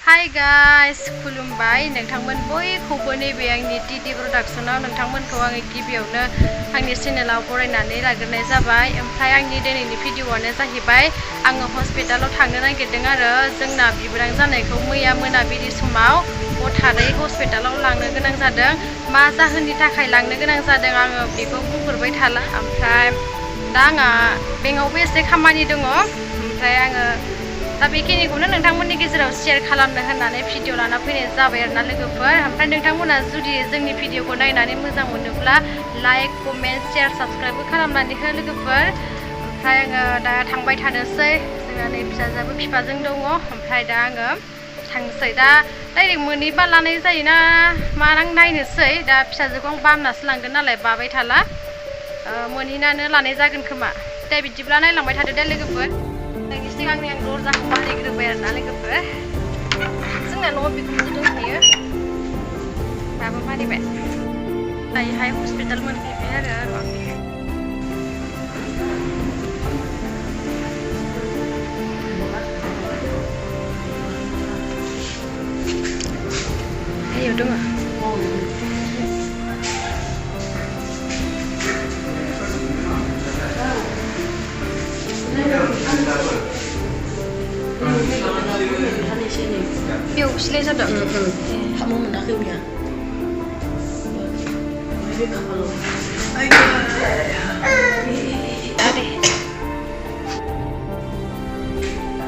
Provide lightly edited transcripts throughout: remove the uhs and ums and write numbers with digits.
Hi guys खुलुमबाय नोंथांमोन बयखौबो नैबे आंनि टीडी प्रडाक्शनाव नोंथांमोनखौ आङो गिबियावनो आंनि चेनेलाव बरायनानै लाग्रोनाय जाबाय। ओमफ्राय आंनि दिनैनि भिडिअआनो जाहैबाय आङो हस्पिटालाव थांनो नागिरदों आरो जोंना बिबोनां जानायखौ मैया मोनाबिलि समाव हथारै हस्पिटालाव लांनो गोनां जादों। मा जाहोननि थाखाय लांनो गोनां जादों आङो बेखौ बुंफोरबाय थाला। ओमफ्राय दा आंहा बेंकआवबो एसे खामानि दङ। ओमफ्राय आङो दा बेखिनिखौनो नोंथांमोननि गेजेराव शेयार खालामनो होननानै भिडिअ लाना फैनाय जाबाय आरोना लोगोफोर। ओमफ्राय नोंथांमोना जुदि जोंनि भिडिअखौ नायनानै मोजां मोनोब्ला लाइक कमेन्ट शेयार साबस्क्राइबबो खालामनानै हो लोगोफोर। ओमफ्राय आङो दा थांबाय थानोसै, जोंना नै फिसाजोआबो बिफाजों दङ। ओमफ्राय दा आङो थांसै, दा डाइरेक्ट मोनहैबा लानाय जायोना मा आं नायनोसै। दा फिसाजोखौ आं बामनासो लांगोन नालाय बाबाय थाला, मोनहैनानै लानाय जागोन खोमा। दा बिदिब्ला नायलांबाय थादो दे लोगोफोर। नोंनि सिगांनि आं दरजाखौ मारिग्रोबाय आरोना लोगोफोर। जोंना न'आव बिखुनजो दंखायो, दाबो मारिबाय। दायोहाय हस्पिटाल मोनफैबाय आरो आयौ दङ। बेयाव सिलाय जादों। हाबनो मोनाखै बिया।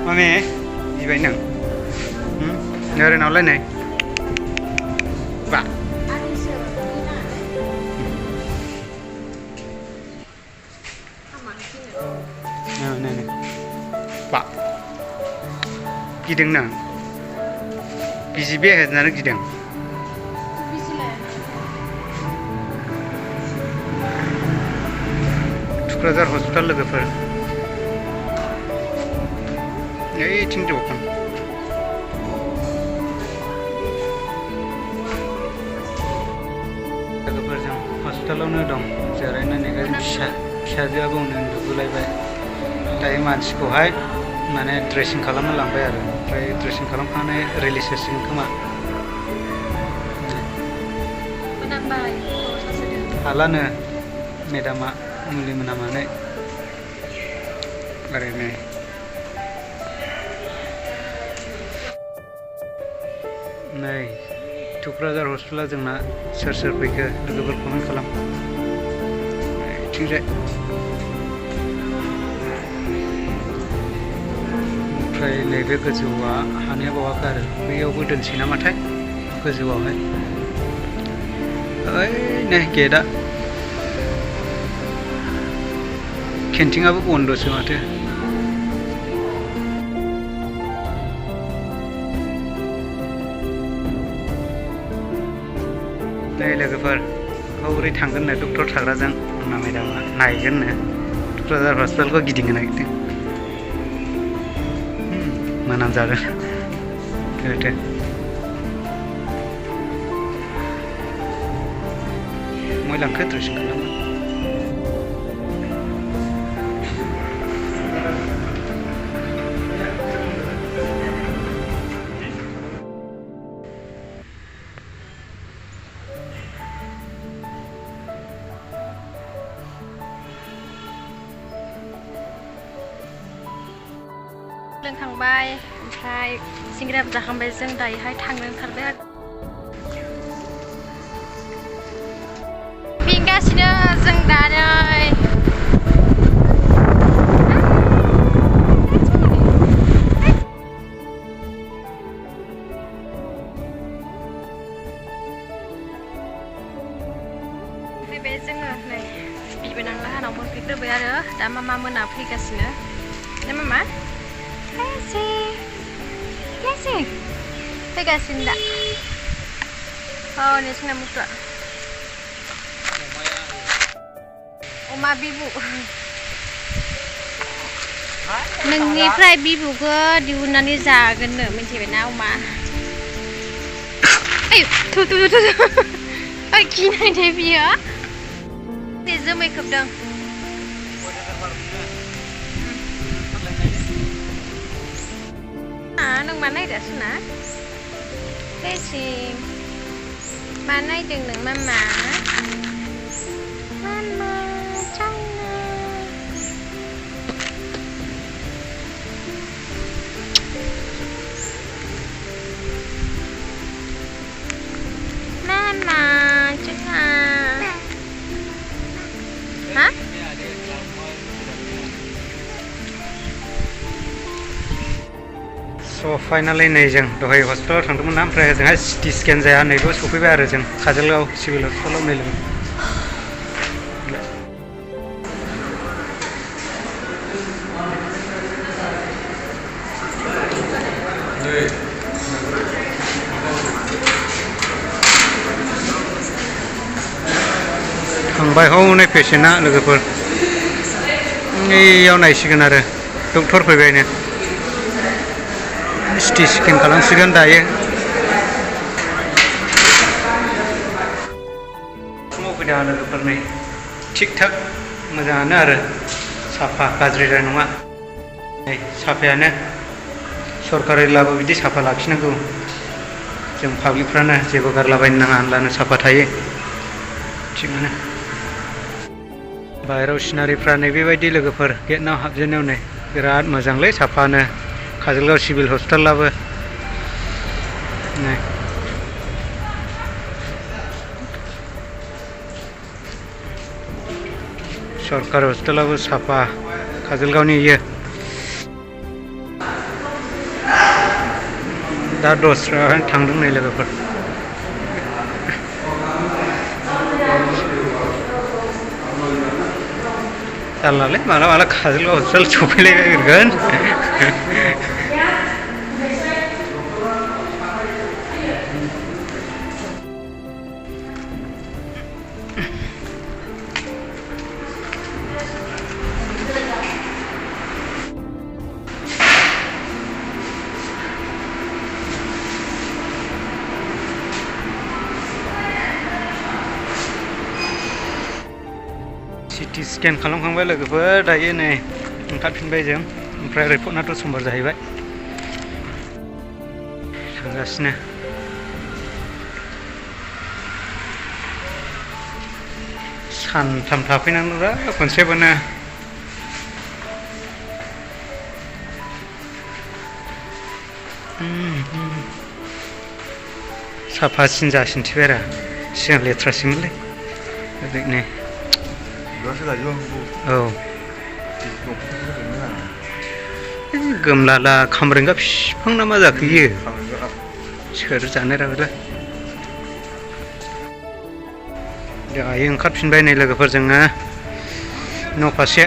Mami, gì vậy nè? Nhớ đây nào lên này. Bà. Này này. Bà. Gideng nè. Bizi bir hednarı gideng. Tukradzar Hospital लोगोफोर। ओइथिं जौखोन। लोगोफोर जों हस्पिटालावनो दं जिरायनानै फिसाजोआबो उन्दुगुलायबाय। दायो मानसिखौहाय माने ड्रेसिं खालामनो लांबाय आरो ओमफ्राय ड्रेसिं खालामखांनानै रिलिज होसिगोन खोमा। हालानो मेदामा मुलि मोनामनानै ओरैनो नै तुक्राझार हस्पिटाला जोंना सोर सोर फैखो लोगोफोर कमेन्ट खालाम। थिंजाय ओमफ्राय नैबे गोजौआ हानाया बावाखै आरो बैयावबो दोनसै नामाथाय गोजौआवहाय। ओइ नै गेटआ केन्टिंआबो बन्दसो माथो। नै लोगोफोर हौरै थांगोननो डक्टर थाग्राजों आंना मेदामा नायगोननो तुक्राझार हस्पिटालखौ गिदिंनो नागिरदों। मोनामजादों गोथो। मोलांखो ड्रेसिं खालामो। लोंखांबाय ओमफ्राय सिंग्राबो जाखांबाय। जों दायोहाय थांनो ओंखारबाय आरो बेंगासिनो जों दा नै फैबाय जोङो नै बिबोनां लाहानाव मोनफैग्रोबाय आरो दा मामा मोना फैगासिनो। ना मामा Klasik fैगासिनो दा। नै जोंना मुसुआ अमा बिबु। नोंनिफ्राय बिबुखौ दिहुननानै जागोननो मिथिबायना अमा। ओइ थु थु थु ओइ गिनायदे बियो जोमै खोबदों। nang mana dah sana? Kesim. Mana itu neng mama? Mama, China. Mama, China. Hah? So finally नै जों दहाय हस्पिटालाव थांदोंमोन ना ओमफ्राय ओजोंहाय सिटि स्केन जाया नैबो सफैबाय आरो जों काजलगाव सिभिल हस्पिटालाव नै लोगो थांबाय हनै पेसेन्टआ लोगोफोर नैयाव नायसिगोन आरो डक्टर फैबायनो सिटि स्केन खालामसिगोन दायो समाव फैदों लोगोफोर नै थिग थाक मोजाङानो आरो साफा गाज्रिद्राय नङा नै साफायानो सरकारिब्लाबो बिदि साफा लाखिनांगौ जों पाब्लिकफ्रानो जेबो गारलाबायनो नाङा होनब्लानो साफा थायो थिगानो बाहेराव सिनारिफ्रा नै बेबायदि लोगोफोर गेटनाव हाबजेननायाव नै बिराद मोजांलै साफानो काजलगाव सिभिल हस्पिटालाबो नै सरकारि हस्पिटालाबो साफा काजलगावनि इयो दा दस्रा थांदों नै लोगोफोर जारलालै माला माला काजलगाव हस्पिटाल सफैलायगोन सिटि स्केन खालामखांबाय लोगोफोर दायो नै ओंखारफिनबाय जों ओमफ्राय रिपर्टआथ' समबार जाहैबाय थांगासिनो सानथाम थाफैनांगौरा खनसेबोनो साफासिन जासिनथिबाय आरो सिगां लेथ्रासिनमोनलै ओरैनो औ गोमलाला खामरेंगा बिफां ना मा जाखो इयो सोर जानो रागोला दायो ओंखारफिनबाय नै लोगोफोर जोङो न' फारसे